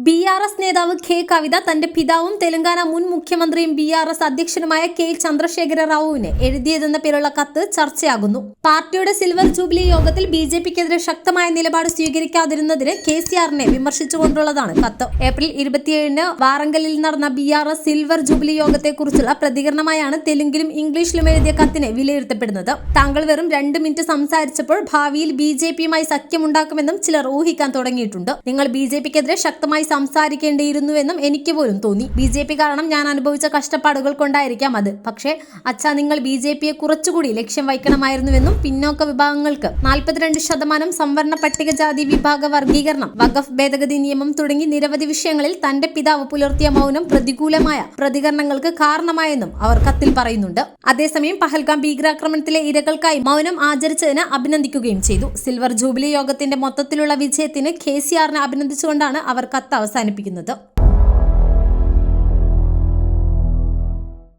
BRS നേതാവ് K കവിത തന്റെ പിതാവും തെലങ്കാന മുൻ മുഖ്യമന്ത്രിയും BRS അധ്യക്ഷനുമായ കെ ചന്ദ്രശേഖര റാവുവിന് എഴുതിയതെന്ന പേരുള്ള കത്ത് ചർച്ചയാകുന്നു. പാർട്ടിയുടെ സിൽവർ ജൂബിലി യോഗത്തിൽ BJPക്കെതിരെ ശക്തമായ നിലപാട് സ്വീകരിക്കാതിരുന്നതിന് KCRനെ വിമർശിച്ചുകൊണ്ടുള്ളതാണ് കത്ത്. ഏപ്രിൽ 27-ന് വാറങ്കലിൽ നടന്ന BRS സിൽവർ ജൂബിലി യോഗത്തെക്കുറിച്ചുള്ള പ്രതികരണമായാണ് തെലുങ്കിലും ഇംഗ്ലീഷിലും എഴുതിയ കത്തിനെ വിലയിരുത്തപ്പെടുന്നത്. താങ്കൾ വെറും 2 മിനിറ്റ് സംസാരിച്ചപ്പോൾ ഭാവിയിൽ BJPയുമായി സഖ്യമുണ്ടാക്കുമെന്നും ചിലർ ഊഹിക്കാൻ തുടങ്ങിയിട്ടുണ്ട്. നിങ്ങൾ BJPക്കെതിരെ ശക്തമായി സംസാരിക്കേണ്ടിയിരുന്നുവെന്നും എനിക്ക് പോലും തോന്നി. BJP കാരണം ഞാൻ അനുഭവിച്ച കഷ്ടപ്പാടുകൾ കൊണ്ടായിരിക്കാം അത്. പക്ഷേ അച്ഛാ, നിങ്ങൾ BJPയെ കുറച്ചുകൂടി ലക്ഷ്യം വയ്ക്കണമായിരുന്നുവെന്നും പിന്നോക്ക വിഭാഗങ്ങൾക്ക് 42% സംവരണ പട്ടികജാതി വിഭാഗ വർഗീകരണം, വഖഫ് ഭേദഗതി നിയമം തുടങ്ങി നിരവധി വിഷയങ്ങളിൽ തന്റെ പിതാവ് പുലർത്തിയ മൗനം പ്രതികൂലമായ പ്രതികരണങ്ങൾക്ക് കാരണമായെന്നും അവർ കത്തിൽ പറയുന്നുണ്ട്. അതേസമയം പഹൽഗാം ഭീകരാക്രമണത്തിലെ ഇരകൾക്കായി മൗനം ആചരിച്ചതിന് അഭിനന്ദിക്കുകയും ചെയ്തു. സിൽവർ ജൂബിലി യോഗത്തിന്റെ മൊത്തത്തിലുള്ള വിജയത്തിന് KCRനെ അഭിനന്ദിച്ചുകൊണ്ടാണ് അവർ കത്ത് അവസാനിപ്പിക്കുന്നത്.